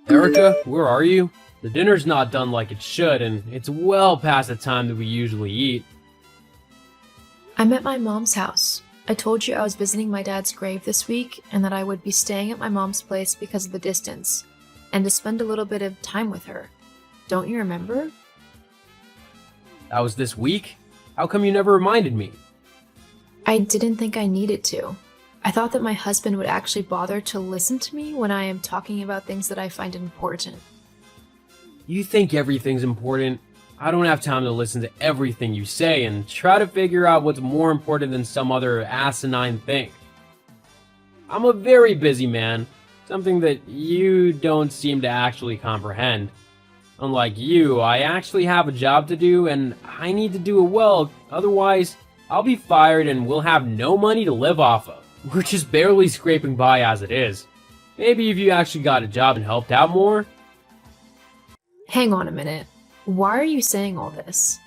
Erica, where are you? The dinner's not done like it should, and it's well past the time that we usually eat. I'm at my mom's house. I told you I was visiting my dad's grave this week and that I would be staying at my mom's place because of the distance, and to spend a little bit of time with her. Don't you remember? That was this week? How come you never reminded me? I didn't think I needed to. I thought that my husband would actually bother to listen to me when I am talking about things that I find important. You think everything's important? I don't have time to listen to everything you say and try to figure out what's more important than some other asinine thing. I'm a very busy man, something that you don't seem to actually comprehend. Unlike you, I actually have a job to do and I need to do it well, otherwise I'll be fired and we'll have no money to live off of. We're just barely scraping by as it is. Maybe if you actually got a job and helped out more? Hang on a minute. Why are you saying all this?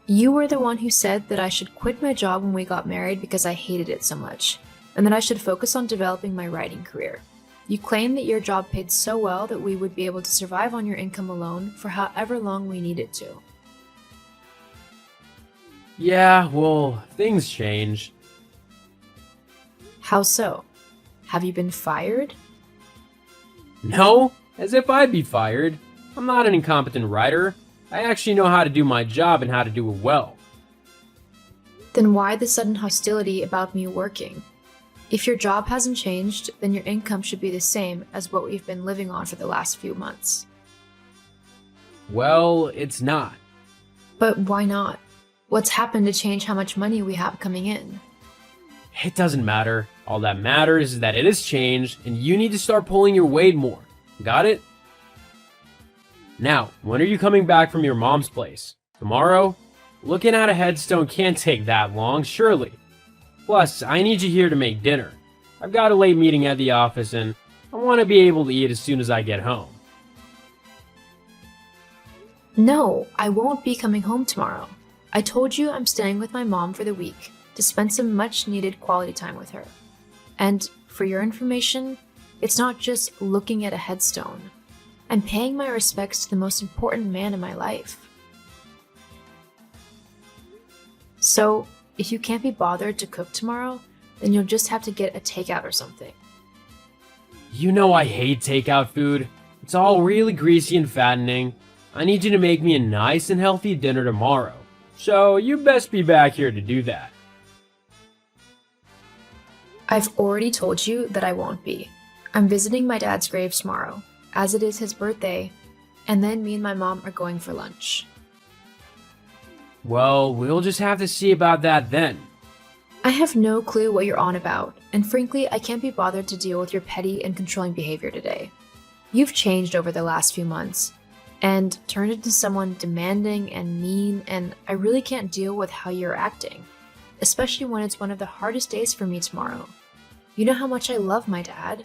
You were the one who said that I should quit my job when we got married because I hated it so much, and that I should focus on developing my writing career. You claimed that your job paid so well that we would be able to survive on your income alone for however long we needed to. Yeah, well, things change. How so? Have you been fired? No? As if I'd be fired. I'm not an incompetent writer. I actually know how to do my job and how to do it well. Then why the sudden hostility about me working? If your job hasn't changed, then your income should be the same as what we've been living on for the last few months. Well, it's not. But why not? What's happened to change how much money we have coming in? It doesn't matter. All that matters is that it has changed and you need to start pulling your weight more. Got it? Now, when are you coming back from your mom's place? Tomorrow? Looking at a headstone can't take that long, surely. Plus, I need you here to make dinner. I've got a late meeting at the office and I want to be able to eat as soon as I get home. No, I won't be coming home tomorrow. I told you I'm staying with my mom for the week to spend some much needed quality time with her. And for your information, it's not just looking at a headstone. I'm paying my respects to the most important man in my life. So, if you can't be bothered to cook tomorrow, then you'll just have to get a takeout or something. You know I hate takeout food. It's all really greasy and fattening. I need you to make me a nice and healthy dinner tomorrow. So you best be back here to do that. I've already told you that I won't be. I'm visiting my dad's grave tomorrow, as it is his birthday, and then me and my mom are going for lunch. Well, we'll just have to see about that then. I have no clue what you're on about, and frankly, I can't be bothered to deal with your petty and controlling behavior today. You've changed over the last few months, and turned into someone demanding and mean, and I really can't deal with how you're acting, especially when it's one of the hardest days for me tomorrow. You know how much I love my dad.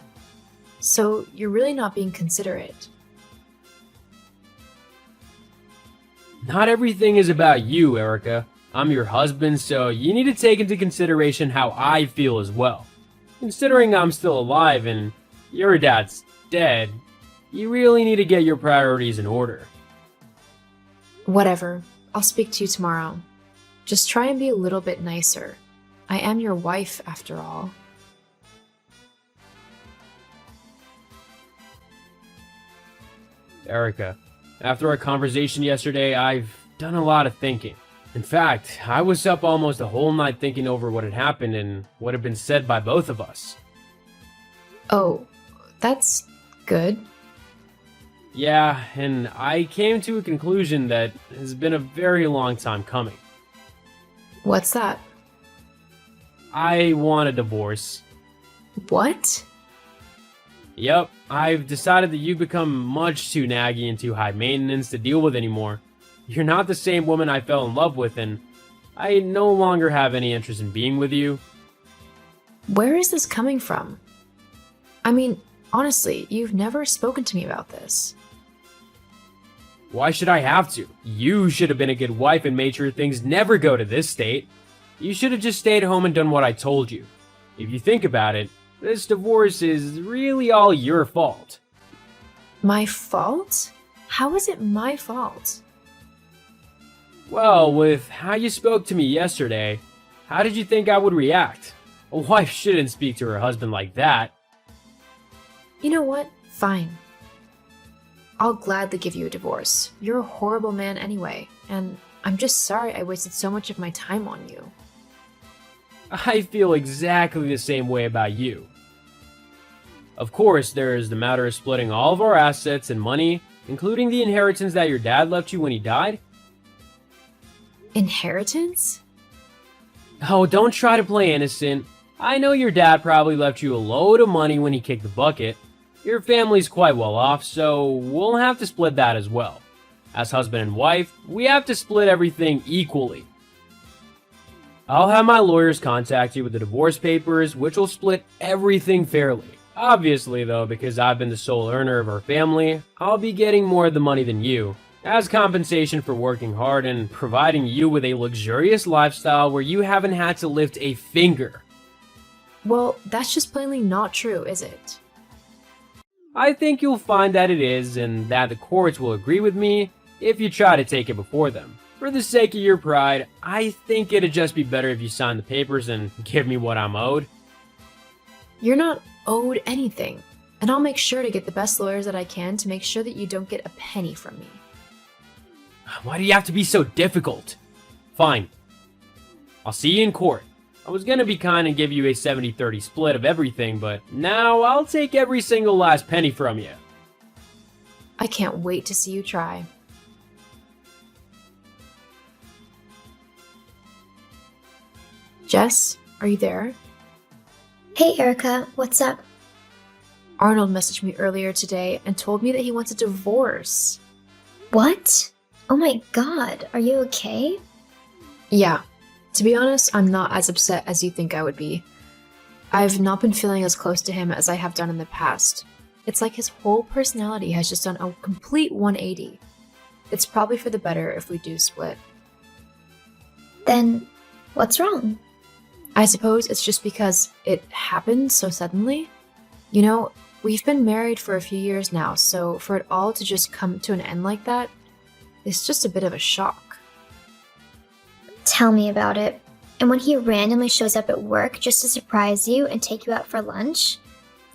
So you're really not being considerate. Not everything is about you, Erica. I'm your husband, so you need to take into consideration how I feel as well. Considering I'm still alive and your dad's dead, you really need to get your priorities in order. Whatever. I'll speak to you tomorrow. Just try and be a little bit nicer. I am your wife, after all. Erica, after our conversation yesterday, I've done a lot of thinking. In fact, I was up almost a whole night thinking over what had happened and what had been said by both of us. Oh, that's good. Yeah, and I came to a conclusion that has been a very long time coming. What's that? I want a divorce. What? Yep, I've decided that you've become much too naggy and too high maintenance to deal with anymore. You're not the same woman I fell in love with, and I no longer have any interest in being with you. Where is this coming from? I mean, honestly, you've never spoken to me about this. Why should I have to? You should have been a good wife and made sure things never go to this state. You should have just stayed home and done what I told you. If you think about it, this divorce is really all your fault. My fault? How is it my fault? Well, with how you spoke to me yesterday, how did you think I would react? A wife shouldn't speak to her husband like that. You know what? Fine. I'll gladly give you a divorce. You're a horrible man anyway, and I'm just sorry I wasted so much of my time on you. I feel exactly the same way about you. Of course, there is the matter of splitting all of our assets and money, including the inheritance that your dad left you when he died. Inheritance? Oh, don't try to play innocent. I know your dad probably left you a load of money when he kicked the bucket. Your family's quite well off, so we'll have to split that as well. As husband and wife, we have to split everything equally. I'll have my lawyers contact you with the divorce papers, which will split everything fairly. Obviously, though, because I've been the sole earner of our family, I'll be getting more of the money than you, as compensation for working hard and providing you with a luxurious lifestyle where you haven't had to lift a finger. Well, that's just plainly not true, is it? I think you'll find that it is, and that the courts will agree with me if you try to take it before them. For the sake of your pride, I think it'd just be better if you sign the papers and give me what I'm owed. You're not owed anything, and I'll make sure to get the best lawyers that I can to make sure that you don't get a penny from me. Why do you have to be so difficult? Fine. I'll see you in court. I was gonna be kind and give you a 70-30 split of everything, but now I'll take every single last penny from you. I can't wait to see you try. Jess, are you there? Hey Erica, what's up? Arnold messaged me earlier today and told me that he wants a divorce. What? Oh my god, are you okay? Yeah. To be honest, I'm not as upset as you think I would be. I've not been feeling as close to him as I have done in the past. It's like his whole personality has just done a complete 180. It's probably for the better if we do split. Then, what's wrong? I suppose it's just because it happened so suddenly. You know, we've been married for a few years now, so for it all to just come to an end like that, it's just a bit of a shock. Tell me about it. And when he randomly shows up at work just to surprise you and take you out for lunch,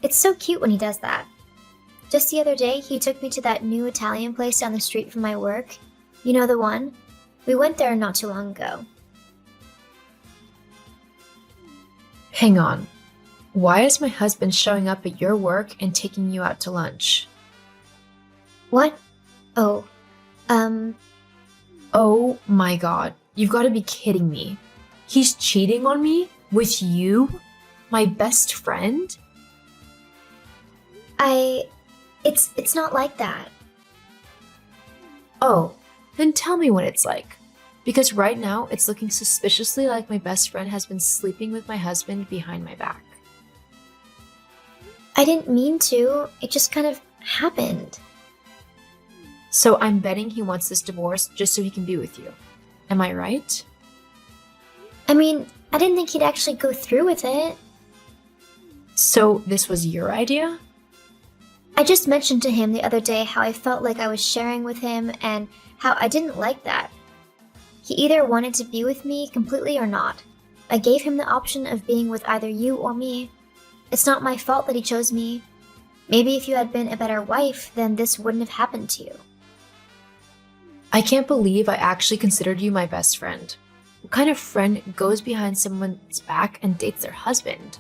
it's so cute when he does that. Just the other day, he took me to that new Italian place down the street from my work. You know the one? We went there not too long ago. Hang on. Why is my husband showing up at your work and taking you out to lunch? What? Oh, Oh my god. You've got to be kidding me. He's cheating on me? With you? My best friend? It's not like that. Oh, then tell me what it's like. Because right now, it's looking suspiciously like my best friend has been sleeping with my husband behind my back. I didn't mean to. It just kind of happened. So I'm betting he wants this divorce just so he can be with you. Am I right? I mean, I didn't think he'd actually go through with it. So this was your idea? I just mentioned to him the other day how I felt like I was sharing with him and how I didn't like that. He either wanted to be with me completely or not. I gave him the option of being with either you or me. It's not my fault that he chose me. Maybe if you had been a better wife, then this wouldn't have happened to you. I can't believe I actually considered you my best friend. What kind of friend goes behind someone's back and dates their husband?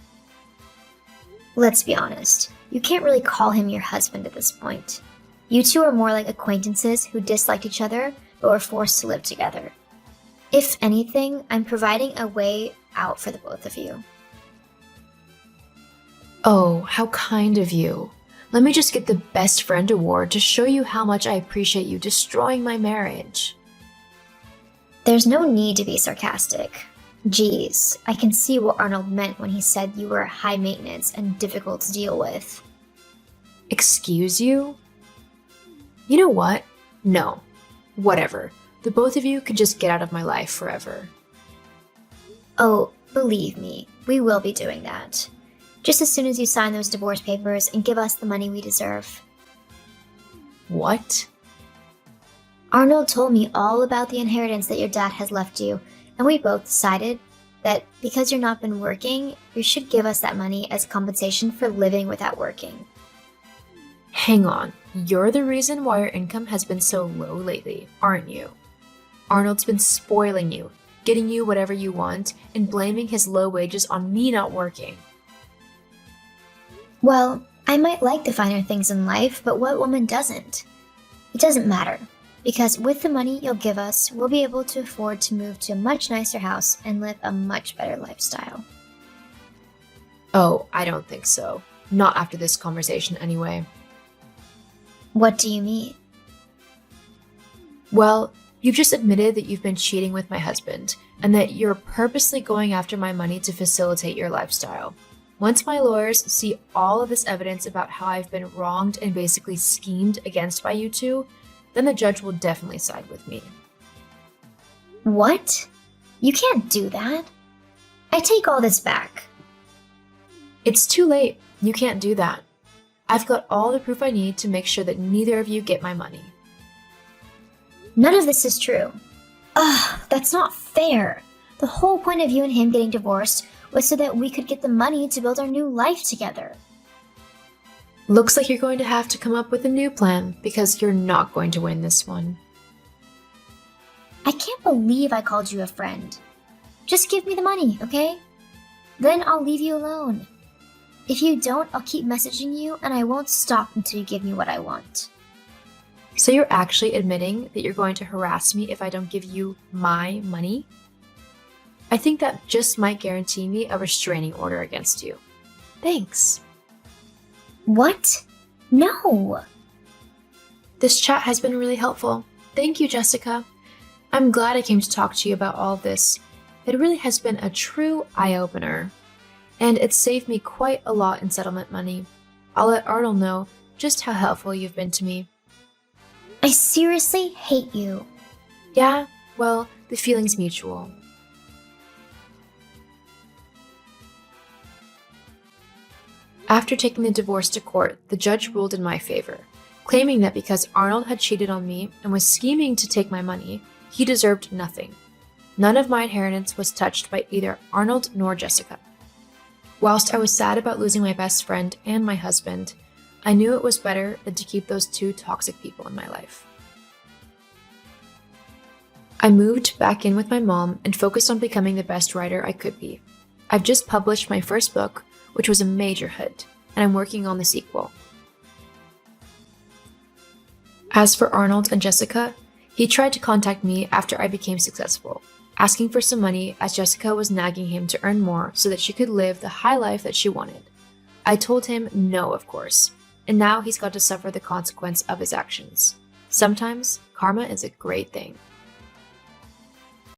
Let's be honest. You can't really call him your husband at this point. You two are more like acquaintances who disliked each other but were forced to live together. If anything, I'm providing a way out for the both of you. Oh, how kind of you. Let me just get the Best Friend Award to show you how much I appreciate you destroying my marriage. There's no need to be sarcastic. Geez, I can see what Arnold meant when he said you were high maintenance and difficult to deal with. Excuse you? You know what? No. Whatever. The both of you can just get out of my life forever. Oh, believe me, we will be doing that. Just as soon as you sign those divorce papers and give us the money we deserve. What? Arnold told me all about the inheritance that your dad has left you, and we both decided that because you're not been working, you should give us that money as compensation for living without working. Hang on, you're the reason why your income has been so low lately, aren't you? Arnold's been spoiling you, getting you whatever you want, and blaming his low wages on me not working. Well, I might like the finer things in life, but what woman doesn't? It doesn't matter, because with the money you'll give us, we'll be able to afford to move to a much nicer house and live a much better lifestyle. Oh, I don't think so. Not after this conversation anyway. What do you mean? Well, you've just admitted that you've been cheating with my husband, and that you're purposely going after my money to facilitate your lifestyle. Once my lawyers see all of this evidence about how I've been wronged and basically schemed against by you two, then the judge will definitely side with me. What? You can't do that. I take all this back. It's too late. You can't do that. I've got all the proof I need to make sure that neither of you get my money. None of this is true. Ugh, that's not fair. The whole point of you and him getting divorced was so that we could get the money to build our new life together. Looks like you're going to have to come up with a new plan, because you're not going to win this one. I can't believe I called you a friend. Just give me the money, okay? Then I'll leave you alone. If you don't, I'll keep messaging you and I won't stop until you give me what I want. So you're actually admitting that you're going to harass me if I don't give you my money? I think that just might guarantee me a restraining order against you. Thanks. What? No. This chat has been really helpful. Thank you, Jessica. I'm glad I came to talk to you about all this. It really has been a true eye-opener. And it's saved me quite a lot in settlement money. I'll let Arnold know just how helpful you've been to me. I seriously hate you. Yeah, well, the feeling's mutual. After taking the divorce to court, the judge ruled in my favor, claiming that because Arnold had cheated on me and was scheming to take my money, he deserved nothing. None of my inheritance was touched by either Arnold nor Jessica. Whilst I was sad about losing my best friend and my husband, I knew it was better than to keep those two toxic people in my life. I moved back in with my mom and focused on becoming the best writer I could be. I've just published my first book, which was a major hit, and I'm working on the sequel. As for Arnold and Jessica, he tried to contact me after I became successful, asking for some money as Jessica was nagging him to earn more so that she could live the high life that she wanted. I told him no, of course, and now he's got to suffer the consequence of his actions. Sometimes, karma is a great thing.